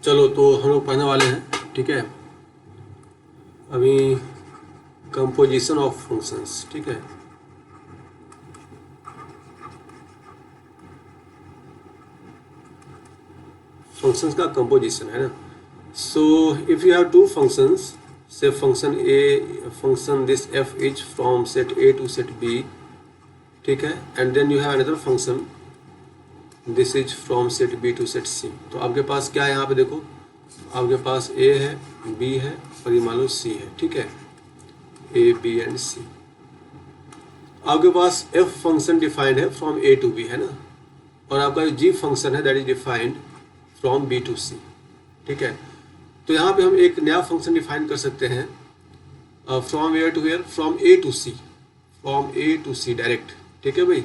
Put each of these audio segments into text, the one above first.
चलो तो हम लोग पढ़ने वाले हैं, ठीक है। अभी कंपोजिशन ऑफ फंक्शंस, ठीक है। फंक्शंस का कंपोजिशन है ना। So if you have two functions, say function A, function this F is from set A to set B, ठीक है, and then you have another function this is from set B to set C. तो आपके पास क्या है यहाँ पे देखो, आपके पास ए है, बी है और ये मान लो सी है, ठीक है, ए बी एंड सी। आपके पास एफ फंक्शन डिफाइंड है फ्रॉम ए टू बी, है ना, और आपका जो जी फंक्शन है that is defined from B to C, ठीक है। तो यहाँ पे हम एक नया फंक्शन डिफाइन कर सकते हैं from where to where, from A to C, from A to C direct, ठीक है भाई,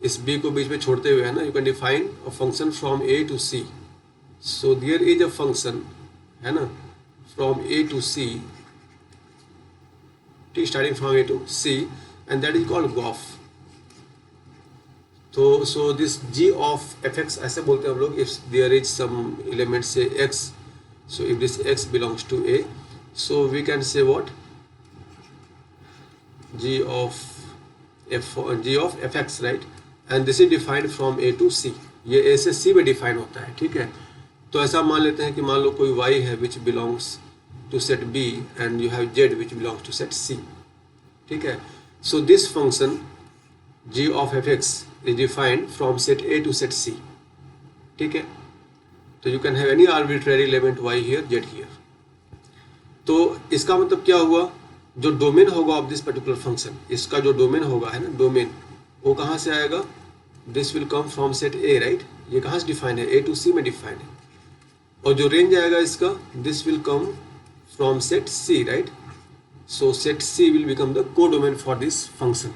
इस बी को बीच में छोड़ते हुए, है ना। You can define a function from A to C. So there is a function, है ना, फ्रॉम ए टू सी, ठीक, starting from A to C, and that is called gof. तो so this G of F X ऐसे बोलते हैं हम लोग, if there is some element say X, so if this x belongs to A, so we can say what, g of fx, right, and this is defined from A to C। ये A से C में define होता है, ठीक है। तो ऐसा मान लेते हैं कि मान लो कोई y है which belongs to set B and you have z which belongs to set C, ठीक है। so this function g of fx is defined from set A to set C, ठीक है। तो you can have any arbitrary element y here, z here. तो इसका मतलब क्या हुआ, जो डोमेन होगा ऑफ दिस पर्टिकुलर फंक्शन, इसका जो डोमेन होगा, है ना, डोमेन, वो कहाँ से आएगा, this will come from set A, right. ये कहाँ से डिफाइन है, ए टू सी में डिफाइन है। और जो रेंज आएगा इसका, this will come from set C, right. So set C will become the codomain for this function.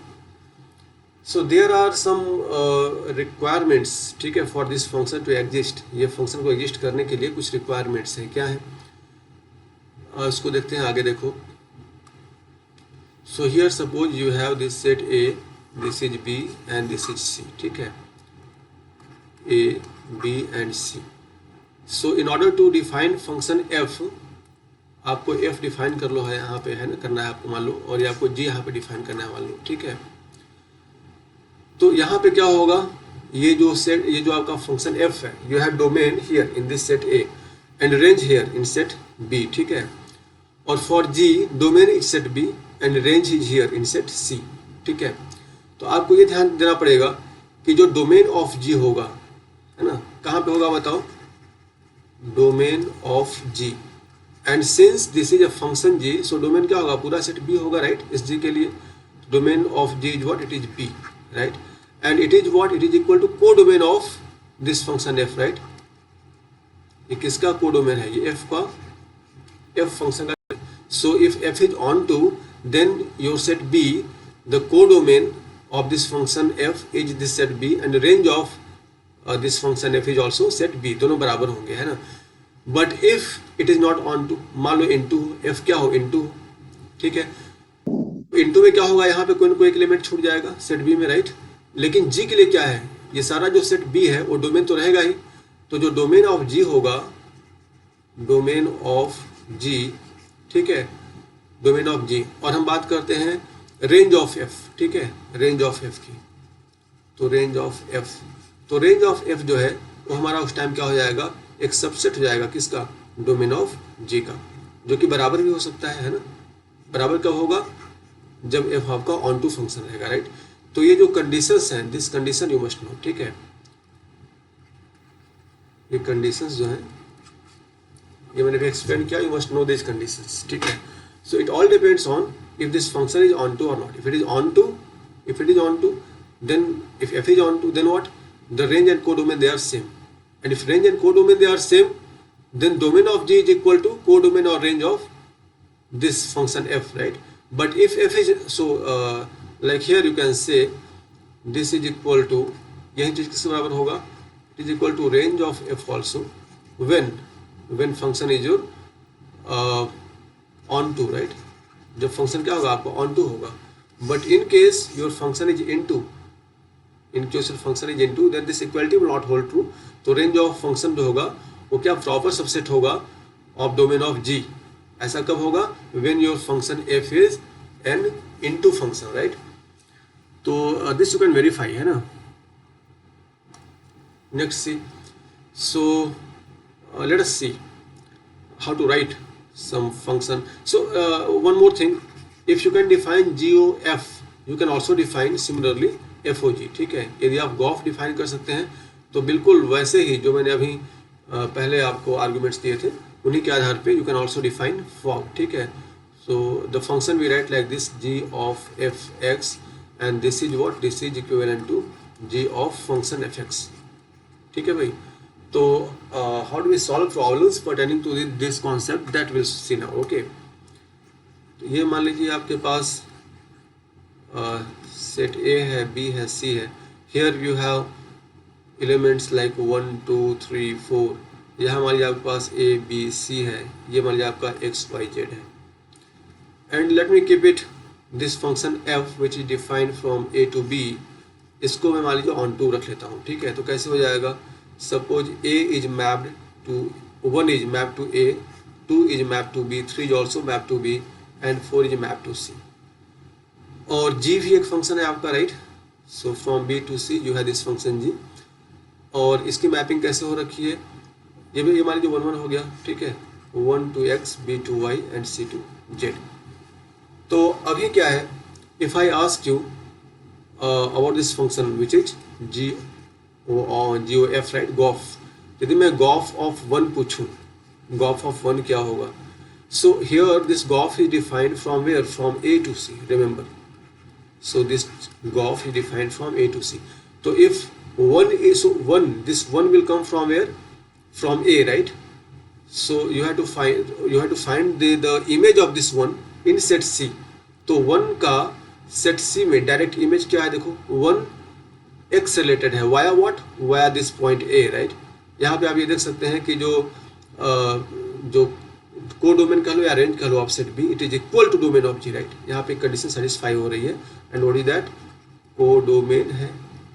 So there are some requirements, ठीक है, for this function to exist. ये function को exist करने के लिए कुछ रिक्वायरमेंट्स हैं, क्या है, इसको देखते हैं आगे, देखो। So here suppose you have this set A, this is B and this is C, ठीक है, A B and C. So in order to define function F, आपको एफ डिफाइन कर लो है यहाँ पे, है ना, करना है आपको, मान लो, और ये आपको जी यहाँ पे डिफाइन करना है, मान लो, ठीक है। तो यहाँ पे क्या होगा, ये जो सेट, ये जो आपका फंक्शन f है, you have domain here in this set a and range here in set b, ठीक है। और for g domain is set b and range is here in set c, ठीक है। तो आपको ये ध्यान देना पड़ेगा कि जो डोमेन ऑफ g होगा, है ना, कहाँ पे होगा बताओ, domain of g, and since this is a function g, so domain क्या होगा, पूरा सेट b होगा, राइट, इस g के लिए domain of g is what, it is b, right, and it is what, it is equal to codomain of this function f, right। ये किसका codomain है, ये f का, f फंक्शन का। so if f is onto, then your set b, the codomain of this function f is this set b and the range of this function f is also set b, दोनों बराबर होंगे, है ना। but if it is not onto, मान लो into, f क्या हो, into, ठीक है, इंटू में क्या होगा, यहाँ पे कोई ना कोई एक एलिमेंट छूट जाएगा सेट बी में, राइट। लेकिन जी के लिए क्या है, ये सारा जो सेट बी है वो डोमेन तो रहेगा ही। तो जो डोमेन ऑफ जी होगा, डोमेन ऑफ जी, ठीक है, डोमेन ऑफ जी, और हम बात करते हैं रेंज ऑफ एफ, ठीक है, रेंज ऑफ एफ की। तो रेंज ऑफ एफ, तो रेंज ऑफ एफ जो है वो हमारा उस टाइम क्या हो जाएगा, एक सबसेट हो जाएगा, किसका, डोमेन ऑफ जी का, जो कि बराबर भी हो सकता है ना। बराबर कब होगा, जब एफ आपका ऑन टू फंक्शन रहेगा, राइट। तो ये जो कंडीशंस हैं, this condition you must no, ठीक है, ये कंडीशंस जो हैं, ये मैंने भी एक्सप्लेन किया, you must know this conditions, ठीक है। So it all depends on if this function is onto or not. If it is onto, if it is onto, then if F is onto, then what, the range and codomain they are same, and if range and codomain they are same, then domain of g is equal to codomain or range of this function f, right। but if f is so like here you can say this is equal to, यही चीज किसके बराबर होगा, it is equal to range of f also when function is your on to, right। जब function क्या होगा, आपको on to होगा। but in case your function is into, in case your function is into, then this equality will not hold true। तो range of function जो होगा वो क्या प्रॉपर सबसेट होगा ऑफ डोमेन ऑफ जी। ऐसा कब होगा? When your function F is an into function, right. तो दिस यू कैन वेरीफाई, है ना। Next C, so let us see how to write some function. So one more thing, if you can define GOF, you can also define similarly FOG, ठीक है। यदि आप GOF define कर सकते हैं तो बिल्कुल वैसे ही जो मैंने अभी पहले आपको आर्गुमेंट्स दिए थे उन्हीं के आधार पे you can also define fog, ठीक है। So the function we write like this, G of f(x) and this is what, this is equivalent to G of function f(x), ठीक है भाई। तो how do we solve problems pertaining to this concept, that we'll see now, okay। तो ये मान लीजिए आपके पास set A है, B है, C है। here you have elements like 1 2 3 4, यहाँ मान लीजिए आपके पास A B C है, ये मान लीजिए आपका x y z है। and let me keep it this function f which is defined from A to B, इसको मैं मान लीजिए ऑन टू रख लेता हूँ, ठीक है। तो कैसे हो जाएगा? Suppose A is mapped to 1 is mapped to A, 2 is mapped to B, 3 is also mapped to B, and 4 is mapped to C। और G भी एक फंक्शन है आपका, right. So from B to C you have this function G, और इसकी mapping कैसे हो रखी है? ये भी, ये मान लीजिए 1 1 हो गया, ठीक है। 1 to X, B to Y and C to Z। तो अभी क्या है, if I ask you about this function which is GOF, right, GOF। यदि मैं GOF ऑफ 1 पूछूं, GOF ऑफ 1 क्या होगा? So here this GOF is defined from where, from A to C, remember. So this GOF is defined from A to C। तो if 1 is 1, this 1 will come from where? From A, right? So you have to find the image of this 1 in set C। तो 1 का set C में direct image क्या है? देखो 1 x related है, via what, via this point A, right. यहाँ पे आप ये देख सकते हैं कि जो को डोमेन कह लो या रेंज कह लो of set B, it is equal to domain of G, right. यहाँ पे कंडीशन सेटिस्फाई हो रही है, and what is that? Codomain है,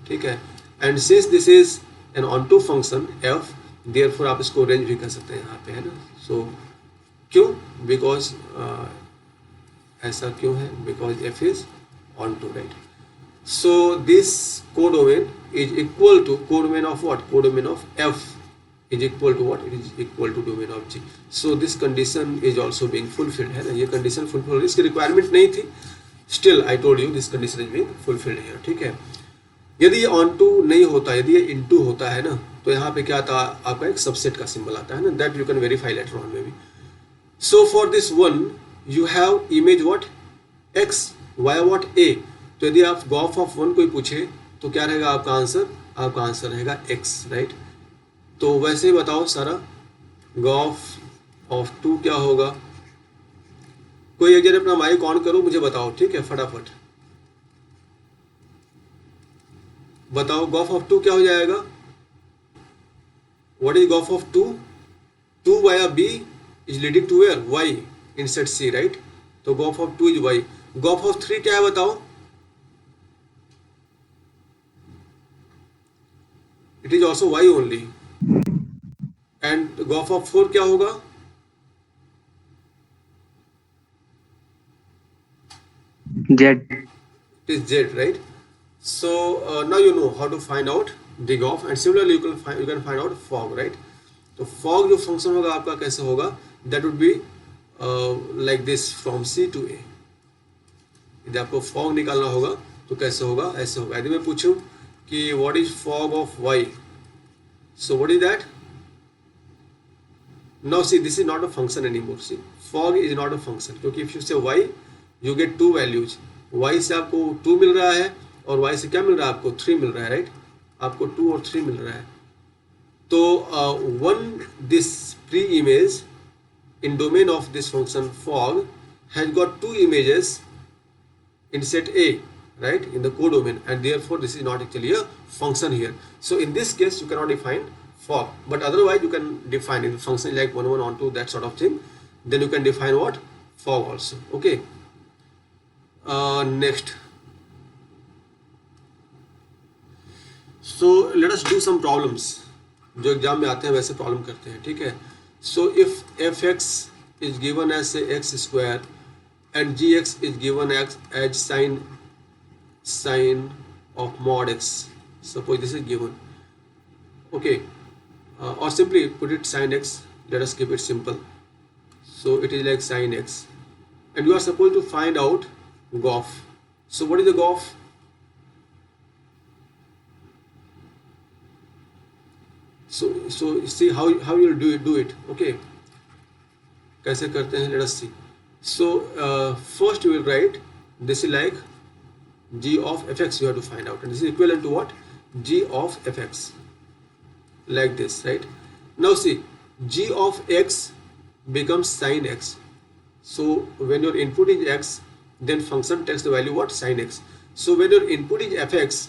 ठीक है। And since this is an onto function f, therefore आप इसको रेंज भी कर सकते हैं यहाँ पे, है ना। सो क्यों? बिकॉज ऐसा क्यों है? Because f is onto, right. So this codomain is equal to codomain of what? Codomain of f is equal to what? It is equal to domain of G। So this condition is also being fulfilled, है ना। ये condition fulfilled, इसकी requirement नहीं थी, still I told you this condition is being fulfilled here, ठीक है। यदि ये on to नहीं होता, यदि ये into होता है ना, तो यहाँ पे क्या आता? आपका एक सबसेट का सिंबल आता है ना, that you can verify later on maybe। So for this one you have image what? X, via what? A। तो यदि आप GOF ऑफ 1 कोई पूछे तो क्या रहेगा आपका आंसर? आपका आंसर रहेगा x, राइट। तो वैसे ही बताओ सारा, GOF ऑफ 2 क्या होगा? कोई एक जन अपना माइक ऑन करो, मुझे बताओ, ठीक है, फटाफट बताओ GOF ऑफ 2 क्या हो जाएगा? What is GOF of 2? 2 via B is leading to where? Y in set C, right. तो GOF of 2 is Y। GOF of 3 क्या है बताओ? It is also Y only. And GOF of 4 क्या होगा? Z। It is Z, right? So now you know how to find out the GOF, and similarly you can find out fog, right? तो fog जो function होगा आपका कैसे होगा? That would be like this from C to A। यदि आपको fog निकालना होगा तो कैसे होगा? ऐसे होगा। यदि मैं पूछूं कि what is fog of Y, so what is that? Now see, this is not a function anymore। see, fog is not a function, क्योंकि if you say Y you get 2 values। Y से आपको 2 मिल रहा है और Y से क्या मिल रहा है आपको? 3 मिल रहा है, राइट। आपको 2 और 3 मिल रहा है। तो this pre-image in domain of this function fog has got 2 images in set A, right, in the codomain, and therefore this is not actually a function here। So in this case you cannot define fog, but otherwise you can define if function like 1 1 on 2, that sort of thing, then you can define what? Fog also, okay। Next, so let us do some problems जो exam में आते हैं वैसे problem करते हैं, ठीक है। So if F X is given as X square and G X is given as sine of mod x, suppose this is given, okay, or simply put it sin x. Let us keep it simple. So it is like sin x, and you are supposed to find out gof. So what is the gof? So see how you will do it, okay. कैसे करते हैं, let us see. So first you will write this is like g of fx, you have to find out, and this is equivalent to what? G of fx, like this, right? Now see, g of x becomes sin x. So when your input is x, then function takes the value what? Sin x. So when your input is fx,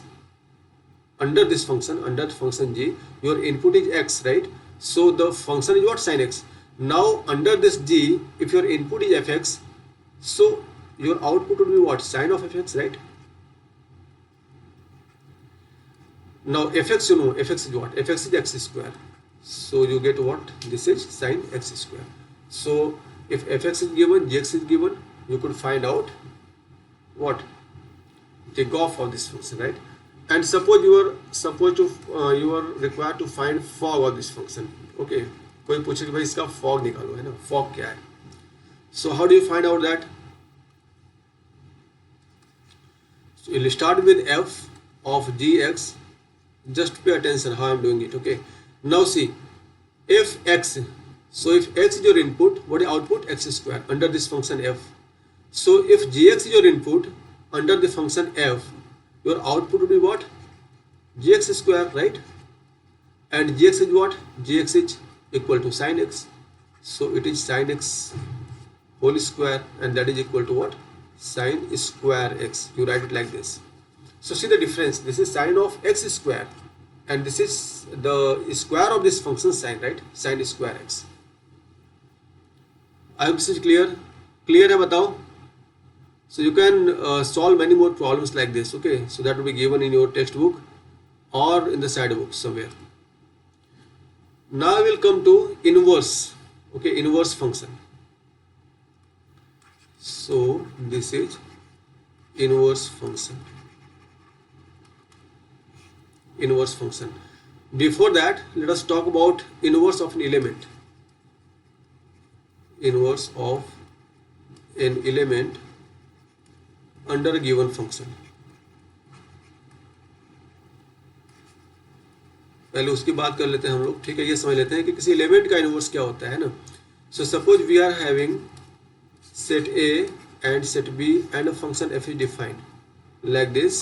under this function, under function g, your input is x, right? So the function is what? Sin x. Now under this g, if your input is fx, so your output would be what? Sin of fx, right? Now fx, you know, fx is what? Fx is x square. So you get what? This is sin x square. So if fx is given, gx is given, you could find out what? The gof of this function, right? And suppose you are required to find fog of this function. Okay. कोई पूछे कि भाई इसका fog निकालो, है ना? Fog क्या है? So how do you find out that? So you'll start with f of gx. Just pay attention how I am doing it, okay. Now see, if x, so if x is your input, what is output? X square under this function f. So if gx is your input under the function f, your output will be what? Gx square, right? And gx is what? Gx is equal to sin x. So it is sin x whole square, and that is equal to what? Sin square x. You write it like this. So see the difference. This is sin of x square, and this is the square of this function sin, right? Sin square x. I hope this is clear. Clear है बताओ? So you can solve many more problems like this, okay? So that will be given in your textbook or in the side book somewhere. Now we will come to inverse, okay? Inverse function. So this is inverse function. Inverse function. Before that, let us talk about inverse of an element. Inverse of an element under a given function. पहले उसकी बात कर लेते हैं हम लोग, ठीक है। ये समझ लेते हैं कि किसी एलिमेंट का इनवर्स क्या होता है ना। So suppose we are having set A and set B and a function f is defined like this.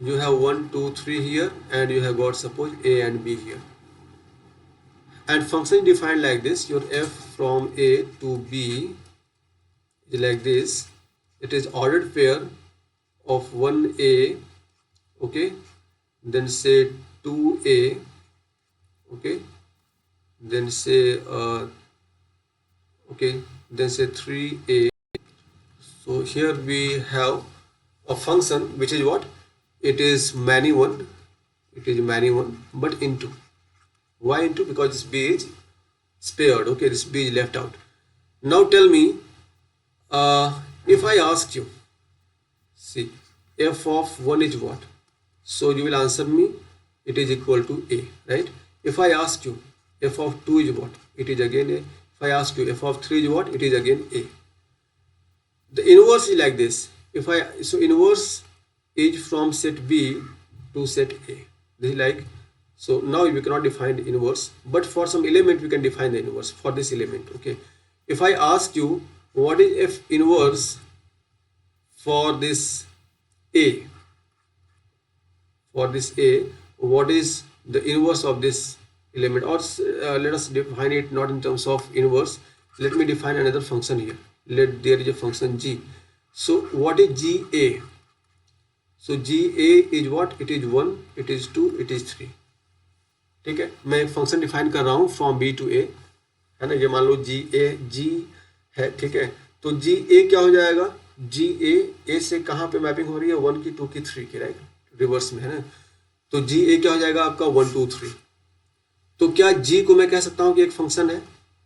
You have 1 2 3 here, and you have got suppose A and B here, and function is defined like this. Your f from A to B is like this. It is ordered pair of 1A, okay, then say 2A, okay, then say okay, then say 3A. So here we have a function which is what? It is many one, but into. Why into? Because this B is spared, okay, this B is left out. Now tell me, if I ask you, see, f of 1 is what? So you will answer me, it is equal to A, right? If I ask you, f of 2 is what? It is again A. If I ask you, f of 3 is what? It is again A. The inverse is like this. So inverse is from set B to set A. This is like, so now we cannot define the inverse, but for some element we can define the inverse for this element, okay. If I ask you what is f inverse for this A, what is the inverse of this element, or let us define it not in terms of inverse. Let me define another function here. There is a function g. So what is GA? So GA is what? It is 1, it is 2, it is 3. ठीक है, मैं एक function define कर रहा हूँ from B to A, है ना। ये मान लो G है, ठीक है। तो GA क्या हो जाएगा? GA A से कहाँ पे मैपिंग हो रही है? 1 की, 2 की, 3 की, राइट, रिवर्स में, है ना। तो GA क्या हो जाएगा आपका? 1 2 3। तो क्या g को मैं कह सकता हूं कि एक फंक्शन है?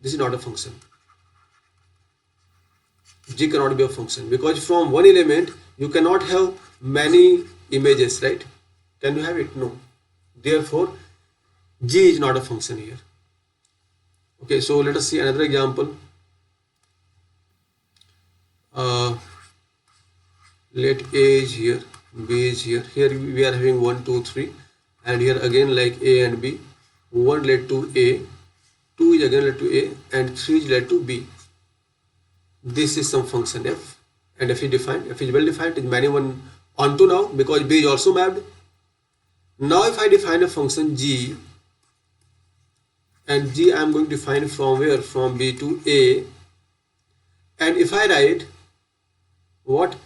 This is not a function. G cannot be a function because from one element you cannot have many images, right? Can you have it? No. Therefore G is not a function here. Okay, so let us see another example. Let A is here, B is here. Here we are having 1 2 3, and here again like A and B. 1 led to A, 2 is again led to A, and 3 is led to B. This is some function f, and f is defined. F is well defined. It is many one onto now because B is also mapped. Now if I define a function g, and g I am going to define from where? From B to A, and if I write what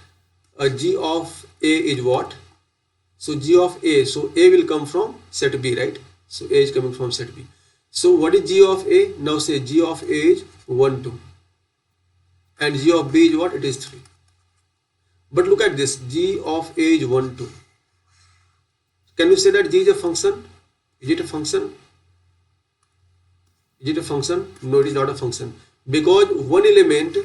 a g of A is what? So g of A, so A will come from set B, right? So A is coming from set B. So what is g of A? Now say g of A is 1 2. And g of B is what? It is 3. But look at this, g of A is 1 2. Can you say that g is a function? Is it a function? Is it a function? No, it is not a function, because one element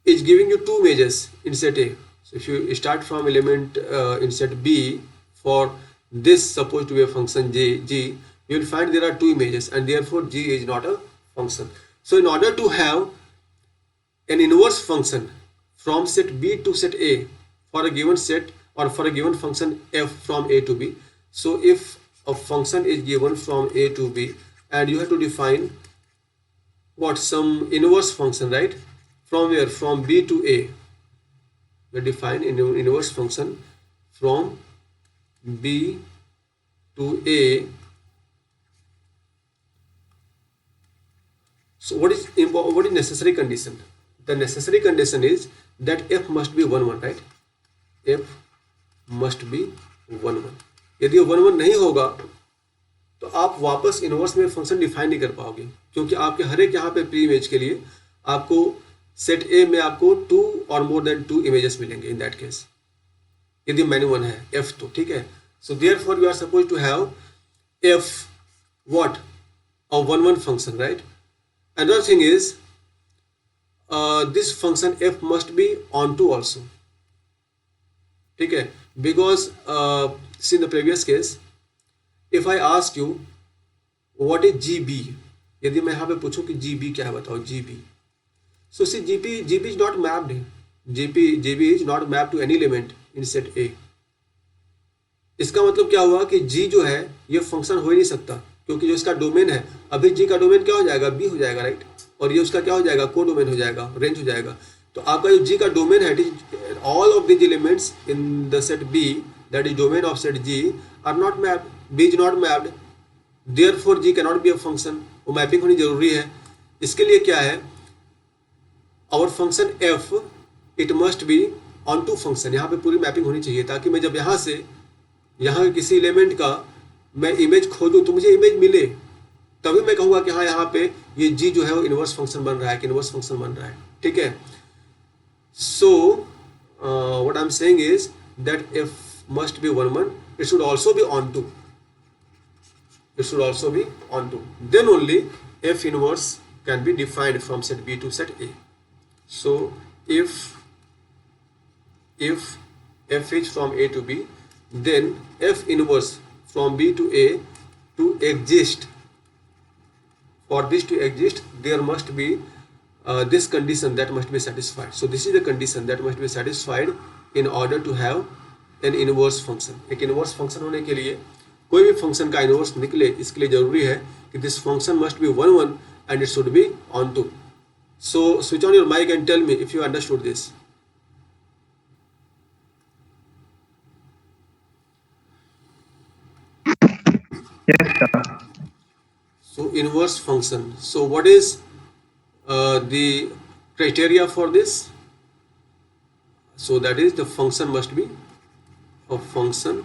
is giving you two images in set A. So if you start from element in set B, for this supposed to be a function g, you will find there are two images, and therefore g is not a function. So in order to have an inverse function from set B to set A for a given set or for a given function f from A to B. So if a function is given from A to B, and you have to define what? Some inverse function, right? From where? From B to A. We define inverse function from B to A. So what is necessary condition? The necessary condition is that f must be 1 1, right? F must be 1 1. यदि 1 1 नहीं होगा तो आप वापस inverse में function define नहीं कर पाओगे, क्योंकि आपके हर एक यहाँ पे प्री इमेज के लिए आपको सेट ए में आपको 2 और मोर देन 2 इमेजेस मिलेंगे इन दैट केस, यदि मैन्यू 1 है f तो, ठीक है. So therefore you are suppose to have f what? A 1 1 function, right? Another thing is this function f must be onto also, ठीक है, because see in the previous case if I ask you what is gb, यदि मैं यहाँ पे पूछूं कि gb क्या है बताओ gb, so see gb is not mapped, gb is not mapped to any element in set A. इसका मतलब क्या हुआ कि g जो है ये फंक्शन हो ही नहीं सकता, क्योंकि जो इसका डोमेन है, अभी g का डोमेन क्या हो जाएगा? b हो जाएगा, राइट? और ये उसका क्या हो जाएगा? को डोमेन हो जाएगा, रेंज हो जाएगा. तो आपका जो g का डोमेन है, all of this elements in the set b, that is domain of set g, are not mapped. b is not mapped, therefore g can not be a function. वो mapping होनी जरूरी है. इसके लिए क्या है? Our function f it must be onto function. यहाँ पे पूरी मैपिंग होनी चाहिए, ताकि मैं जब यहाँ से यहाँ किसी एलिमेंट का मैं इमेज खोजूं तो मुझे इमेज मिले, तभी मैं कहूँगा कि हाँ यहाँ पे ये g जो है वो इनवर्स फंक्शन बन रहा है कि इनवर्स फंक्शन बन रहा है, ठीक है. So what I am saying is that f must be 1 1, it should also be onto, it should also be onto, then only f inverse can be defined from set B to set A. So if f is from A to B, then f inverse from B to A to exist, for this to exist there must be this condition that must be satisfied. So this is the condition that must be satisfied in order to have an inverse function. एक inverse function होने के लिए, कोई भी function का inverse निकले, इसके लिए जरूरी है कि this function must be 1 1 and it should be onto. So switch on your mic and tell me if you understood this. Yes, sir. So inverse function. So what is the criteria for this? So that is the function must be, a function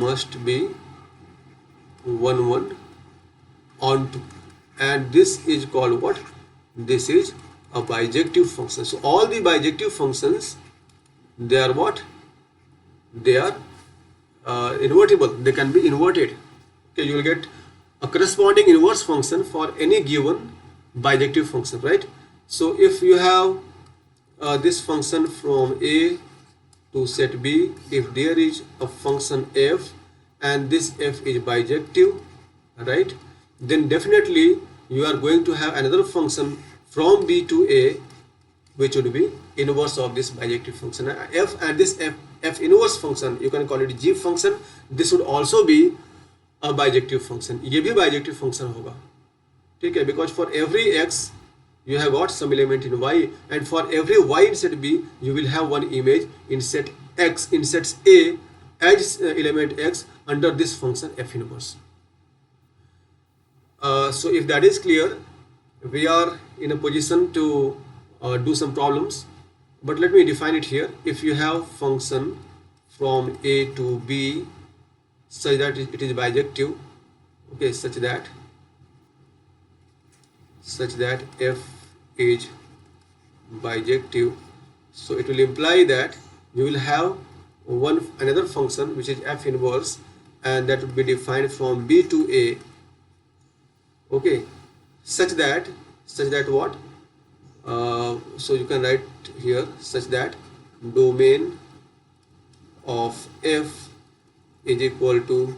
must be 1 1 onto, and this is called what? This is a bijective function. So all the bijective functions, they are what? They are invertible, they can be inverted. Okay, you will get a corresponding inverse function for any given bijective function, right? So if you have this function from A to set B, if there is a function f and this f is bijective, right, then definitely you are going to have another function from B to A which would be inverse of this bijective function. F and this f inverse function, you can call it g function, this would also be a bijective function. ये भी bijective function होगा, ठीक है, because for every x you have got some element in y, and for every y in set B you will have one image in set x, in sets A as element x under this function f inverse. So if that is clear, we are in a position to do some problems, but let me define it here. If you have function from A to B such that it is bijective, okay, such that f is bijective, so it will imply that you will have another function which is f inverse, and that would be defined from B to A, okay, such that what, so you can write here such that domain of f is equal to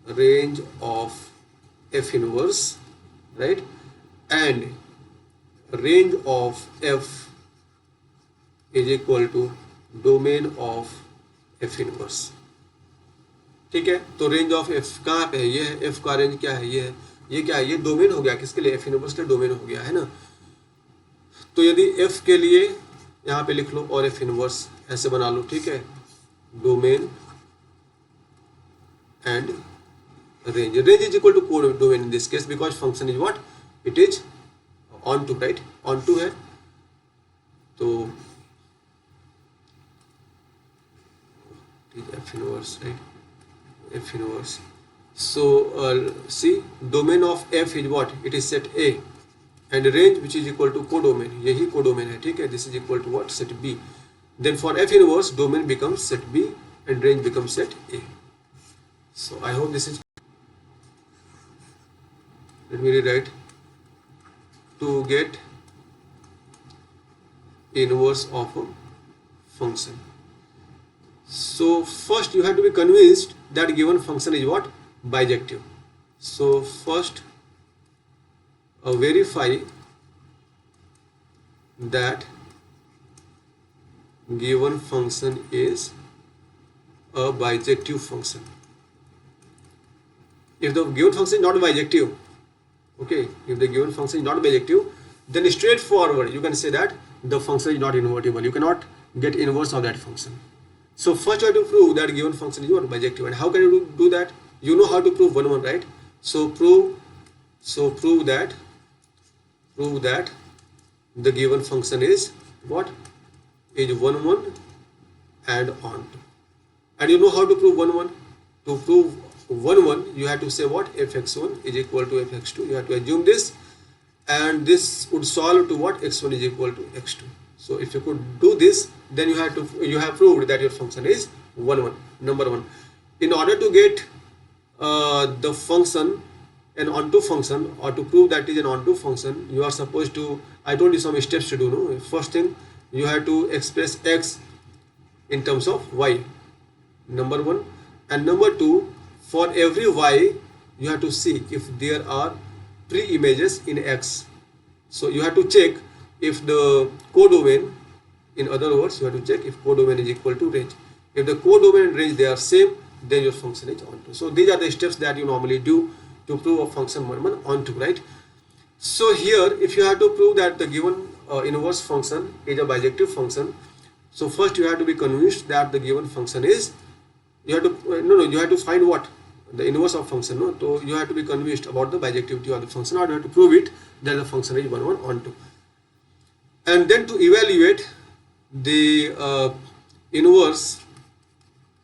range of f inverse, right, and range of f is equal to domain of f inverse, ठीक है. तो range of f कहाँ पे है, ये है, f का range क्या है, ये है, ये क्या है, ये डोमेन हो गया किसके लिए, f इनवर्स के डोमेन हो गया है ना. तो यदि f के लिए यहाँ पे लिख लो और f इनवर्स ऐसे बना लो, ठीक है, domain and range is equal to codomain in this case because function is what, it is onto, right, onto है. तो f inverse, right, f inverse. So see, domain of f is what, it is set A, and range which is equal to codomain, यही codomain है, ठीक है, this is equal to what, set B. Then for f inverse, domain becomes set B and range becomes set A. So I hope this is, let me rewrite, to get inverse of a function. So first you have to be convinced that given function is what, bijective. So first verify that given function is a bijective function. If the given function is not bijective, okay, if the given function is not bijective, then straightforward you can say that the function is not invertible. You cannot get inverse of that function. So first you have to prove that given function is what, bijective. And how can you do that? You know how to prove 1 1, right? So prove that the given function is what, is 1 1 and on to. And you know how to prove 1 1. To prove 1 1 you have to say what, fx1 is equal to fx2. You have to assume this, and this would solve to what, x1 is equal to x2. So if you could do this, then you have proved that your function is 1 1, number 1. In order to get the function an onto function, or to prove that it is an onto function, you are supposed to, I told you some steps to do, no? First thing, you have to express x in terms of y, number 1, and number 2, for every y you have to see if there are pre-images in x. So you have to check if the codomain, in other words, you have to check if codomain is equal to range. If the codomain and range they are same, then your function is onto. So these are the steps that you normally do to prove a function 1 1 onto, right? So here, if you have to prove that the given inverse function is a bijective function, so first you have to be convinced that the given function is, you have to you have to find what, the inverse of function, no? So you have to be convinced about the bijectivity of the function, or you have to prove it that the function is 1 1 onto. And then to evaluate the inverse,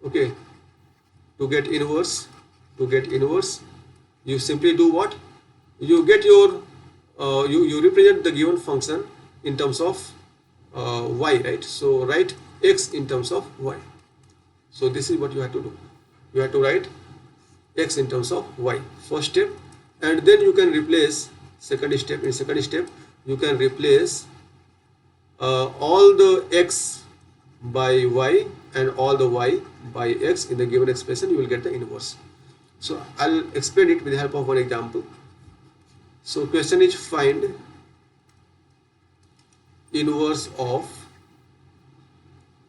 okay, to get inverse, you simply do what, you get your you represent the given function in terms of y, right? So write x in terms of y. So this is what you have to do. you have to write x in terms of y, first step, and then you can replace second step. In second step you can replace all the x by y and all the y by x in the given expression. You will get the inverse. So I'll explain it with the help of one example. So question is, find inverse of,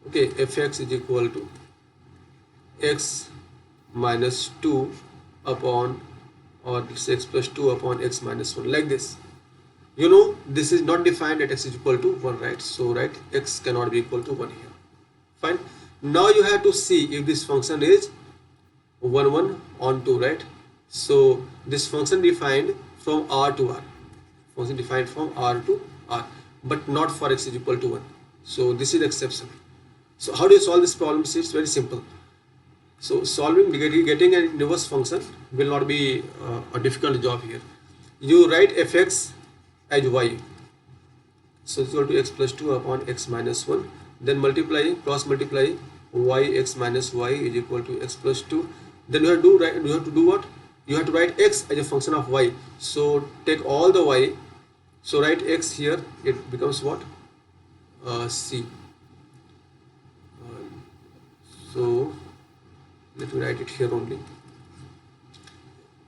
okay, fx is equal to x minus 2 upon, or let's say x plus 2 upon x minus 1, like this. You know this is not defined at x is equal to 1, right? So write x cannot be equal to 1 here. Fine. Now you have to see if this function is 1 1 on 2, right? So this function defined from R to R, function defined from R to R, but not for x is equal to 1. So this is the exception. So how do you solve this problem? It's very simple. So solving, getting an inverse function will not be a difficult job here. You write fx as y, so it's equal to x plus 2 upon x minus 1, then multiply, cross multiply y x minus y is equal to x plus 2. Then you have to do what? You have to write x as a function of y. So take all the y, so write x here, it becomes what? C. So let me write it here only.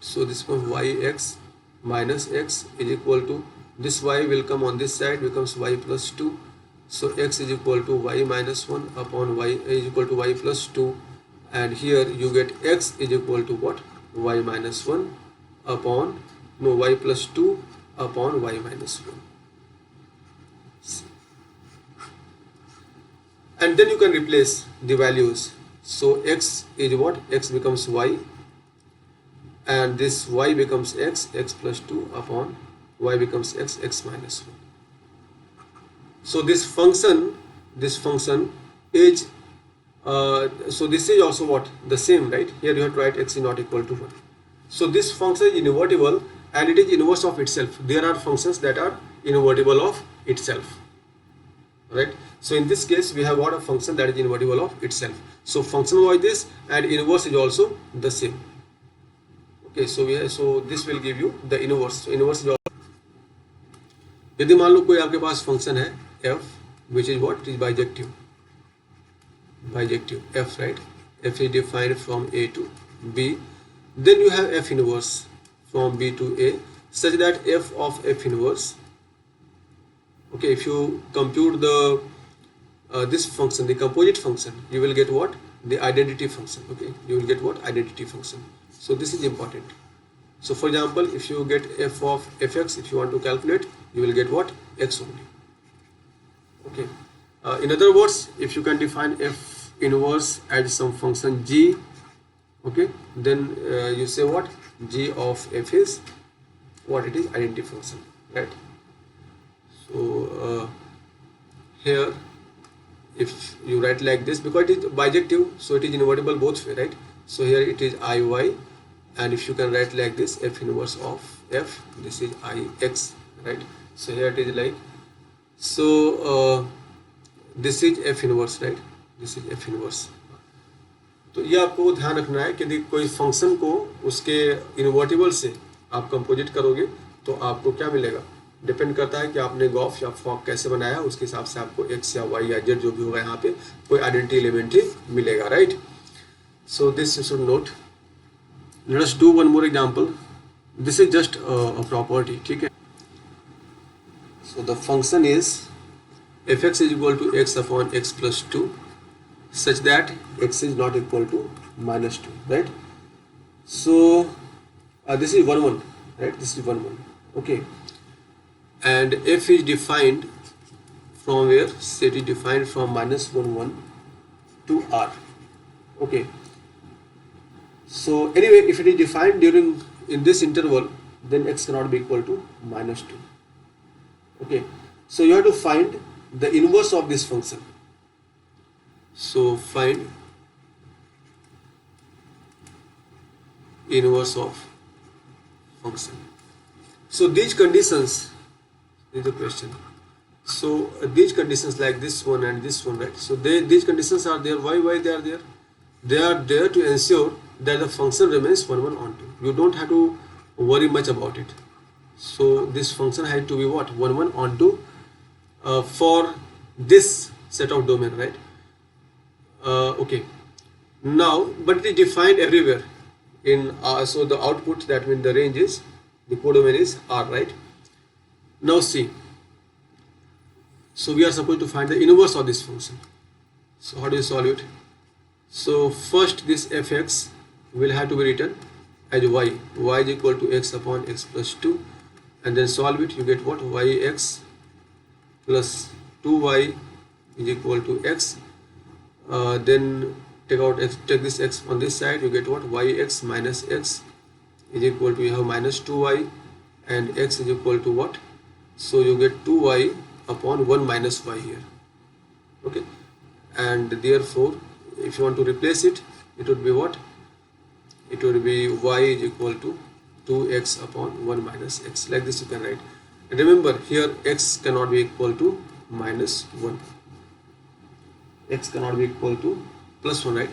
So this becomes yx minus x is equal to, this y will come on this side, becomes y plus 2. So x is equal to y minus 1 upon y is equal to y plus 2, and here you get x is equal to what? Y minus 1 upon, no, y plus 2 upon y minus 1. And then you can replace the values. So x is what? X becomes y, and this y becomes x, x plus 2 upon y becomes x, x minus 1. So this function is so this is also what? The same, right? Here you have to write x is not equal to 1. So this function is invertible and it is inverse of itself. There are functions that are invertible of itself, right? So in this case we have got a function that is invertible of itself. So function was this, and inverse is also the same. Okay, so this will give you the inverse. So inverse is also, यदि मान लो कोई आपके पास function है f which is what? It is bijective f, right? F is defined from a to b, then you have f inverse from b to a, such that f of f inverse, okay, if you compute the this function, the composite function, you will get what? The identity function. Okay, you will get what? Identity function. So this is important. So for example, if you get f of fx, if you want to calculate, you will get what? X only. Okay, in other words, if you can define f inverse as some function g, okay, then you say what? G of f is what? It is identity function, right? So here if you write like this, because it is bijective, so it is invertible both way, right? So here it is iy, and if you can write like this, f inverse of f, this is ix, right? So here it is like, so this is f inverse, right? This is f inverse. तो ये आपको ध्यान रखना है कि यदि कोई function को उसके इन्वर्टिबल से आप कंपोजिट करोगे तो आपको क्या मिलेगा, डिपेंड करता है कि आपने गॉफ या फॉक कैसे बनाया, उसके हिसाब से आपको एक्स या वाई या जेड जो भी होगा यहाँ पे कोई आइडेंटिटी एलिमेंट ही मिलेगा, right? So this you should note. Let us do one more example. This is just a property, ठीक है? So the function is fx is equal to x upon x plus 2 such that x is not equal to minus 2, right? So this is 1 1, right? This is 1 1, okay, and f is defined from where? So it is defined from minus 1 1 to r, okay. So anyway, if it is defined during in this interval, then x cannot be equal to minus 2, okay. So you have to find the inverse of this function. So find inverse of function. So these conditions is the question. So these conditions like this one and this one, right? So these conditions are there. Why they are there? They are there to ensure that the function remains 1 1 onto. You don't have to worry much about it. So this function has to be what, 1 1 onto for this set of domain, right? Okay, now but it is defined everywhere in so the output, that means the range is, the codomain is R, right? Now see, so we are supposed to find the inverse of this function. So how do you solve it? So first this fx will have to be written as y is equal to x upon x plus 2, and then solve it, you get what, yx plus 2y is equal to x. Then take this x on this side, you get what, yx minus x is equal to, you have minus 2y, and x is equal to what, so you get 2y upon 1 minus y here, okay? And therefore if you want to replace it, it would be what, it would be y is equal to 2x upon 1 minus x, like this you can write. And remember here x cannot be equal to minus 1, x cannot be equal to plus 1, right?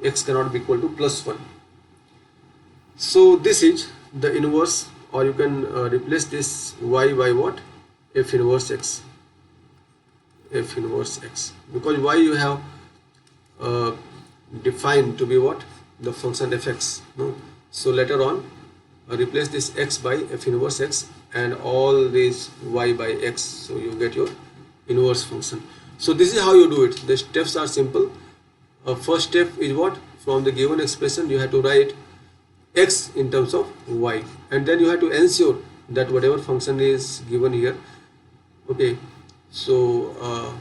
X cannot be equal to plus 1. So this is the inverse, or you can replace this y by what, f inverse x, f inverse x, because y you have defined to be what, the function fx, no? So later on replace this x by f inverse x and all these y by x, so you get your inverse function. So this is how you do it. The steps are simple. First step is what, from the given expression you have to write x in terms of y, and then you have to ensure that whatever function is given here, okay, so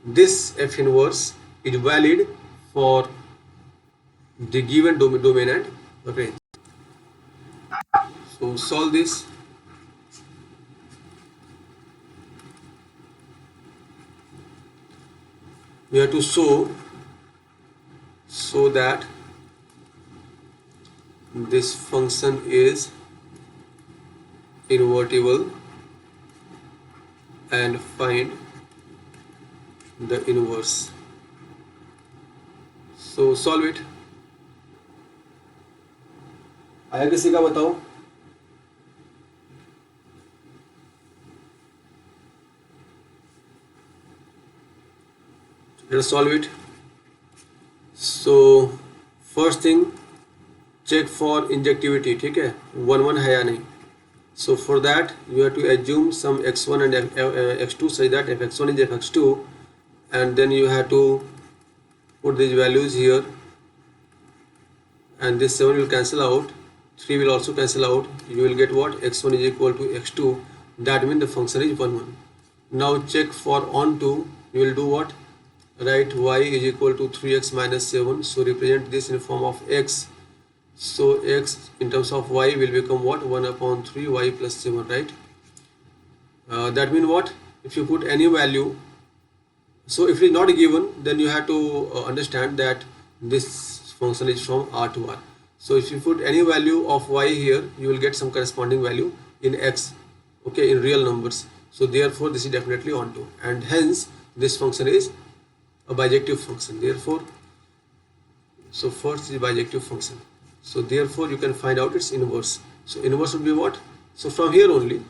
this f inverse is valid for the given domain and range. So solve this. We have to show so that this function is invertible and find the inverse. So solve it. आया किसी का बताओ? Let's solve it. So first thing, check for injectivity, ठीक है, 1 1 है या नहीं. So for that you have to assume some x1 and x2 such that if x1 is fx2, and then you have to put these values here, and this 7 will cancel out, 3 will also cancel out, you will get what, x1 is equal to x2, that means the function is 1 1. Now check for onto, you will do what, write y is equal to 3x minus 7, so represent this in form of x. So x in terms of y will become what, 1 upon 3 y plus 7, right? That means what, if you put any value, so if it is not given, then you have to understand that this function is from R to R. So if you put any value of y here, you will get some corresponding value in x, okay, in real numbers. So therefore this is definitely onto, and hence this function is a bijective function. Therefore, so first is bijective function, so therefore you can find out its inverse. So inverse would be what, so from here only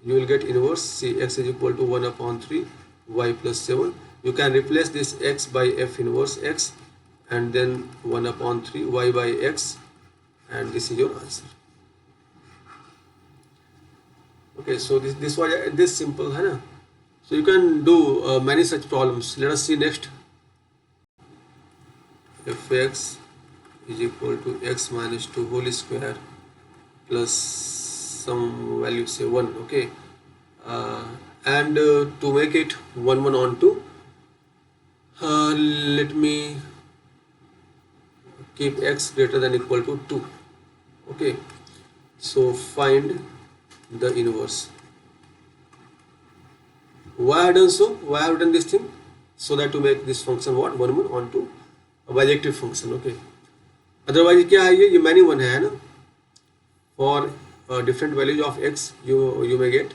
you will get inverse. See, x is equal to 1 upon 3 y plus 7. You can replace this x by f inverse x, and then 1 upon 3 y by x, and this is your answer. Okay, so this was this simple, है ना? So you can do many such problems. Let us see next. Fx is equal to x minus 2 whole square plus some value, say 1, okay, and to make it 1 1 onto, let me keep x greater than equal to 2, okay. So find the inverse. Why I have done so? Why I have done this thing? So that to make this function what, 1 1 onto a bijective function, okay. Otherwise क्या है ये many one है ना, for different values of x you may get,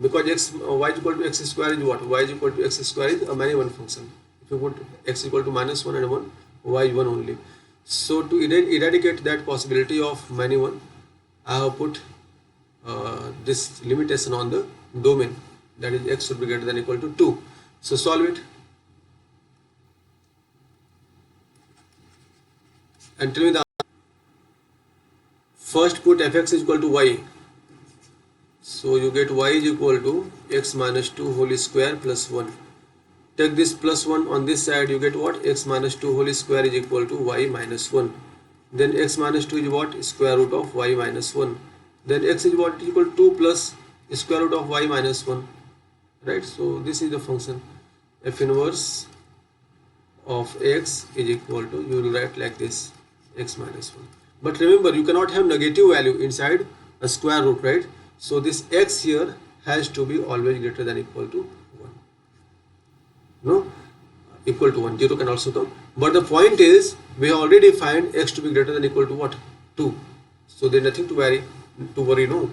because x y is equal to x square is what, y is equal to x square is a many one function. If you put x equal to minus 1 and 1, y is 1 only. So to eradicate that possibility of many one, I have put this limitation on the domain, that is x should be greater than equal to 2. So solve it and tell me the first put fx is equal to y. So you get y is equal to x minus 2 whole square plus 1. Take this plus 1 on this side, you get what? X minus 2 whole square is equal to y minus 1. Then x minus 2 is what? Square root of y minus 1. Then x is what? Equal to 2 plus square root of y minus 1. Right? So this is the function. F inverse of x is equal to, you will write like this, x minus 1. But remember, you cannot have negative value inside a square root, right? So this x here has to be always greater than equal to 1. No? Equal to 1. 0 can also come. But the point is, we have already defined x to be greater than equal to what? 2. So there is nothing to worry, no.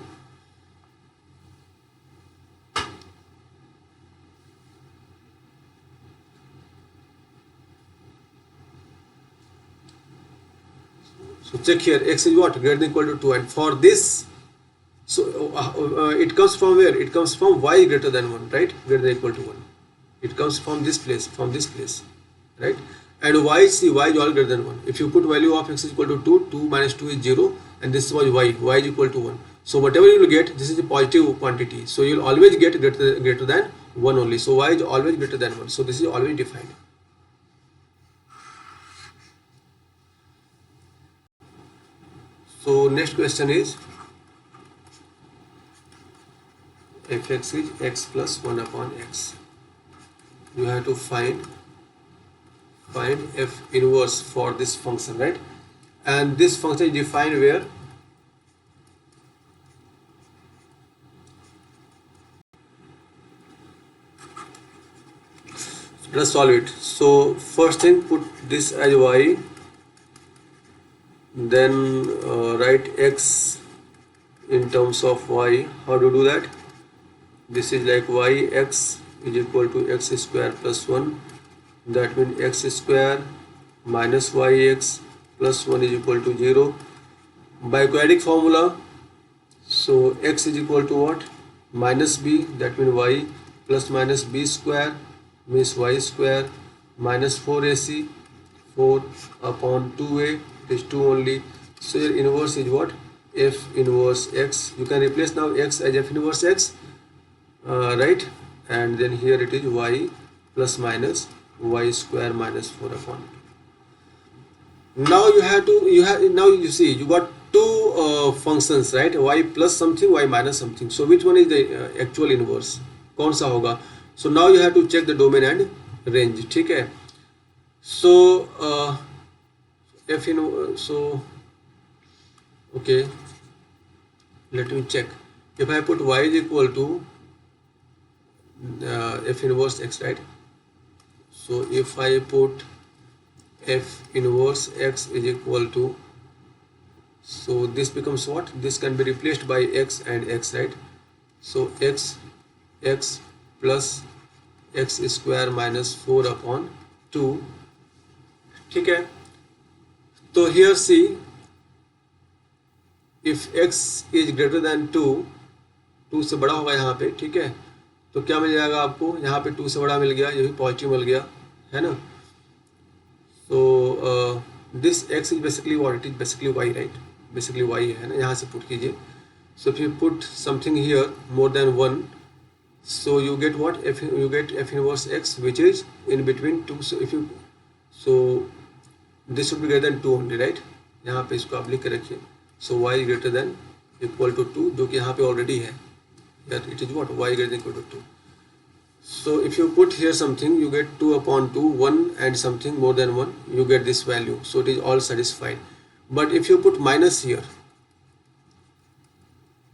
So check here, x is what? Greater than equal to 2. And for this, so it comes from where? It comes from y greater than 1, right? Greater than equal to 1. It comes from this place, right? And y, see, y is all greater than 1. If you put value of x is equal to 2, 2 minus 2 is 0, and this was y is equal to 1. So whatever you will get, this is a positive quantity. So you will always get greater than 1 only. So y is always greater than 1. So this is always defined. So next question is, fx is x plus 1 upon x. You have to find f inverse for this function, right? And this function is defined where? Let's solve it. So first thing, put this as y, then write x in terms of y. How to do that? This is like y x is equal to x square plus 1. That means x square minus yx plus 1 is equal to 0. By quadratic formula, so x is equal to what? Minus b, that means y, plus minus b square means y square, minus 4ac, 4 upon 2a, it is 2 only. So your inverse is what? F inverse x. You can replace now x as f inverse x, right? And then here it is y plus minus y square minus 4 upon 2. Now now you see you got two functions, right? Y plus something, y minus something. So which one is the actual inverse? कौन सा होगा? So now you have to check the domain and range. ठीक है? So f in, so okay, let me check. If I put y is equal to f inverse x, right? So if I put f inverse x is equal to, so this becomes what? This can be replaced by x and x, right? So x plus x square minus 4 upon 2. ठीक है? तो here see, if x is greater than 2, 2 से बड़ा होगा यहाँ पे, ठीक है? तो क्या मिल जाएगा आपको? यहाँ पे 2 से बड़ा मिल गया, ये भी पॉजिटिव मिल गया, है ना? So this x is basically what? It is basically y, right? Basically y है ना? यहाँ से put कीजिए. So if you put something here more than 1, so you get what? You get f inverse x, which is in between 2. So if you, so this should be greater than 2 only, right? यहाँ पे इसको आप लिख के रखिए. So y is greater than equal to 2, जो कि यहाँ पे already है. Here it is what? Y greater than equal to 2. So if you put here something, you get 2 upon 2, 1 and something more than 1, you get this value. So it is all satisfied. But if you put minus here,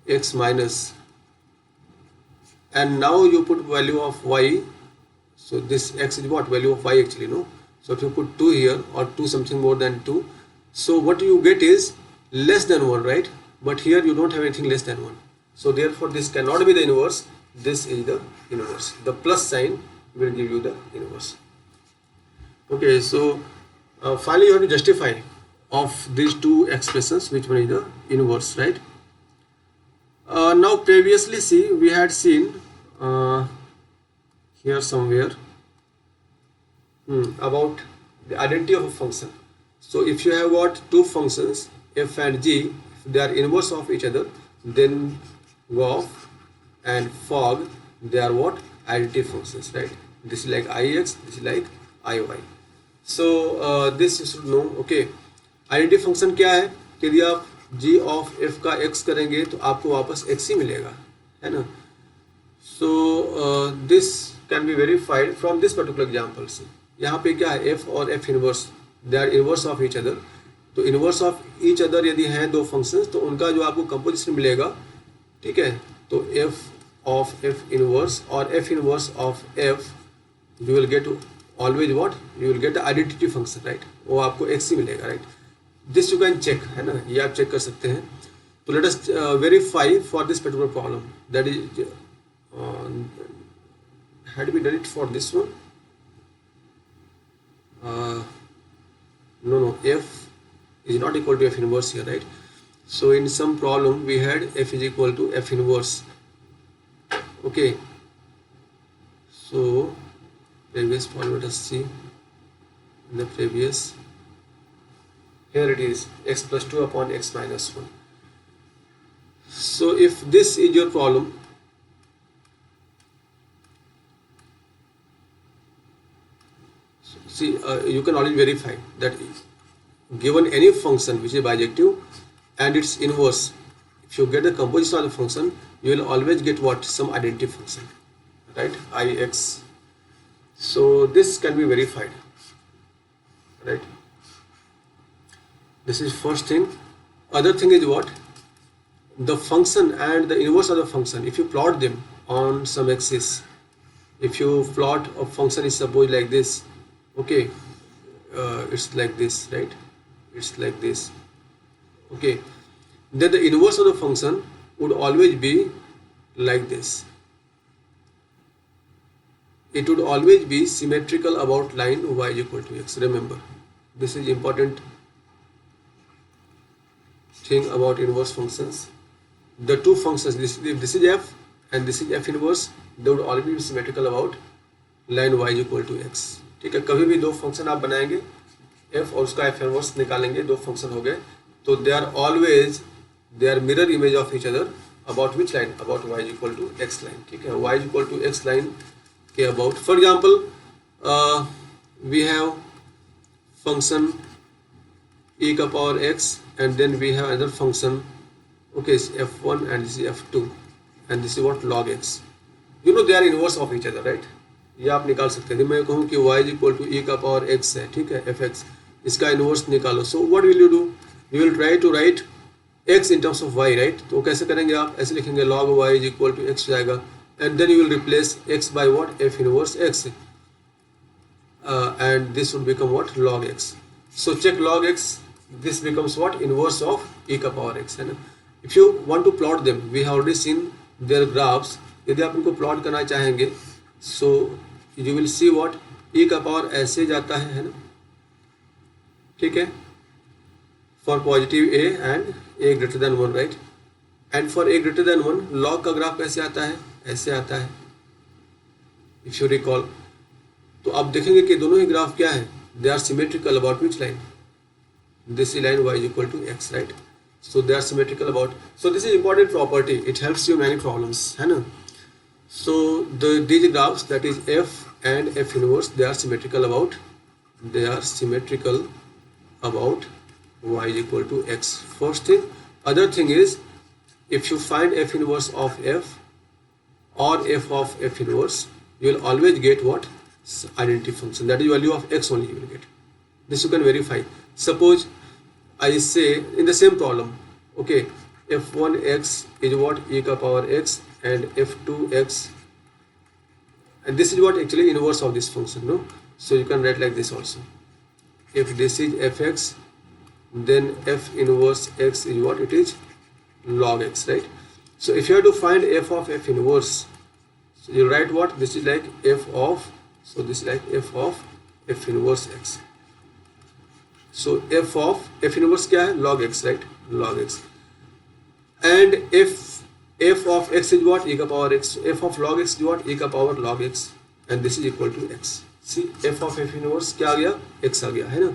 x minus, and now you put value of y, so this x is what? Value of y actually, no? So if you put 2 here or 2 something more than 2, so what you get is less than 1, right? But here you don't have anything less than 1. So therefore this cannot be the inverse. This is the inverse. The plus sign will give you the inverse. Okay, so finally you have to justify of these two expressions, which one is the inverse, right? Now previously see, we had seen here somewhere about the identity of a function. So if you have got two functions f and g, if they are inverse of each other, then gof and fog, they are what? Identity functions, right? This is like ix, this is like iy. So this you should know. Okay, identity function क्या है कि यदि आप g of f का x करेंगे तो आपको वापस x ही मिलेगा, है ना? So this can be verified from this particular example. से यहाँ पे क्या है, f और f inverse, they are inverse of each other. तो इनवर्स ऑफ ईच अदर यदि हैं दो फंक्शंस, तो उनका जो आपको कंपोजिशन मिलेगा, ठीक है, तो f ऑफ f इनवर्स और f inverse of f, you will get always what? You will get the identity function, right? वो आपको x ही मिलेगा, right? This you can check, है ना, ये आप चेक कर सकते हैं. तो let us verify for this particular problem. That is had we done it for this one? No, f is not equal to f inverse here, right? So in some problem we had f is equal to f inverse. Okay, so previous problem, let us see. In the previous, here it is x plus 2 upon x minus 1. So if this is your problem, see, you can always verify that given any function which is bijective and its inverse, if you get the composition of the function, you will always get what? Some identity function, right? Ix. So this can be verified, right? This is first thing. Other thing is what? The function and the inverse of the function, if you plot them on some axis, if you plot a function is suppose like this, okay, it's like this, right? It's like this, okay, then the inverse of the function would always be like this. It would always be symmetrical about line y is equal to x. Remember, this is important thing about inverse functions. The two functions, if this is f and this is f inverse, they would always be symmetrical about line y is equal to x. ठीक है, कभी भी दो function आप बनाएंगे f और उसका f inverse निकालेंगे, दो फंक्शन हो गए, तो they are always, they are mirror image of each other about which line? About y is equal to x line. ठीक है, y is equal to x line के about. For example we have function e का power x and then we have another function, okay, it's f1 and this is f2 and this is what? Log x. You know they are inverse of each other, right? ये आप निकाल सकते हैं. मैं कहूँ कि y is equal to e का power x है, ठीक है, fx, इसका इनवर्स निकालो. So what will you do? You will try to write x in terms of y, right? तो कैसे करेंगे आप? ऐसे लिखेंगे log y is equal to x जाएगा and then you will replace x by what? f inverse x, and this would become what? Log x. So check log x, this becomes what? Inverse of e का power x, है ना. If you want to plot them, we have already seen their graphs. यदि आप इनको plot करना चाहेंगे, so you will see what? e का power ऐसे जाता है ना, ठीक है, for positive a and a greater than 1, right? And for a greater than 1, log का ग्राफ कैसे आता है? ऐसे आता है, if you recall. तो आप देखेंगे कि दोनों ही ग्राफ क्या है? They are symmetrical about which line? This is line y is equal to x, right? So they are symmetrical about. So this is important property. It helps you in many problems, है ना. So these graphs, that is f and f inverse, they are symmetrical about. They are symmetrical about y is equal to x. First thing. Other thing is, if you find f inverse of f or f of f inverse, you will always get what? Identity function. That is value of x only you will get. This you can verify. Suppose I say in the same problem, okay, f1x is what? E ka power x, and f2x, and this is what actually inverse of this function, no? So you can write like this also. If this is fx, then f inverse x is what? It is log x, right? So if you have to find f of f inverse, so you write what? This is like f of, so this is like f of f inverse x. So F inverse क्या है, log x, right, log x, and f of x is what, e का power x, f of log x is what, e का power log x, and this is equal to x. see f of f inverse क्या आ गया, x आ गया, है ना.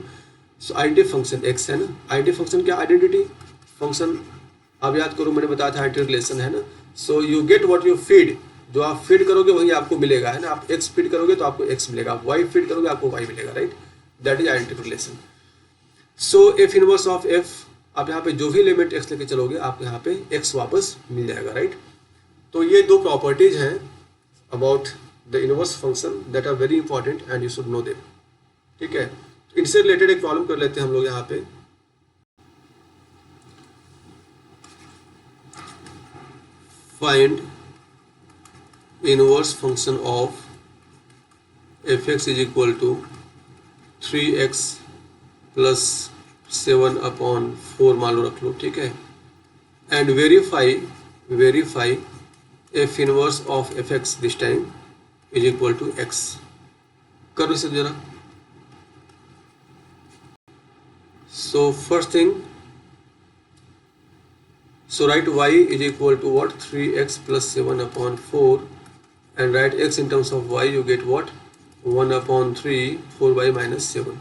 सो identity function x है ना. Identity function क्या, आइडेंटिटी फंक्शन आप याद करो, मैंने बताया था आइडेंटिटी रिलेशन, है ना. So you get what you feed, जो आप फीड करोगे वही आपको मिलेगा, है ना. आप x फीड करोगे तो आपको x मिलेगा, आप y फीड करोगे आपको y मिलेगा, right. That is identity relation. So f inverse of f, आप यहाँ पे जो भी एलिमेंट x लेके चलोगे आपको यहाँ पे x वापस मिल जाएगा, राइट. तो ये दो प्रॉपर्टीज हैं about the inverse function that are very important and you should know them. ठीक है, इनसे रिलेटेड एक प्रॉब्लम कर लेते हैं हम लोग यहाँ पे. Find inverse function of fx is equal to 3x plus 7/4 मान लो, रख लो, ठीक है. And verify f inverse of fx this time is equal to x. करो इसे जरा. सो first thing, so write y is equal to what, 3x plus 7/4, and write x in terms of y, you get what, 1/3 4y minus 7,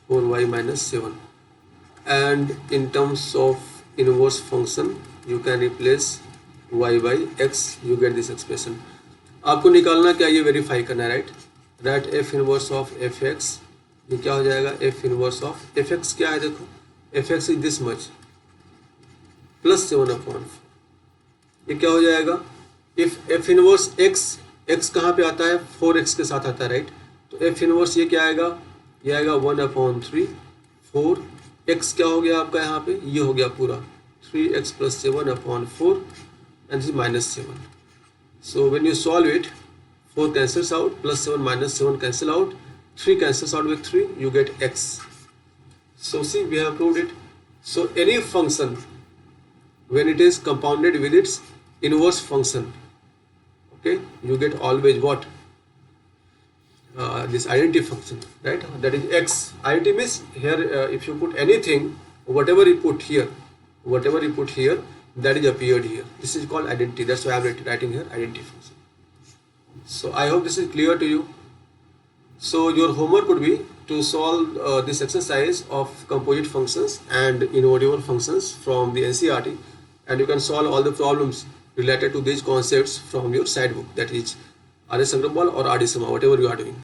4y minus 7. And in terms of inverse function you can replace y by x, you get this expression. आपको निकालना क्या, ये verify करना है, right. Right f inverse of fx, ये क्या हो जाएगा, f इनवर्स ऑफ fx क्या है, देखो fx is this much plus 7/4, ये क्या हो जाएगा. इफ एफ इनवर्स x कहाँ पे आता है, 4x के साथ आता है, राइट. तो एफ इनवर्स ये क्या आएगा, ये आएगा 1/3 4x, क्या हो गया आपका यहाँ पे, ये हो गया पूरा 3x plus 7/4 and this minus 7. So when you solve it, 4 cancels out, plus 7 minus 7 cancel out, 3 cancels out with 3, you get x. So see, we have proved it. So any function when it is compounded with its inverse function, okay, you get always what, this identity function, right, that is x. Identity means here if you put anything, whatever you put here, that is appeared here. This is called identity. That's why I am writing here identity function. So I hope this is clear to you. So your homework would be to solve this exercise of composite functions and invertible functions from the NCERT, and you can solve all the problems related to these concepts from your side book, that is R.S. Agrawal or R.D. Sharma, whatever you are doing.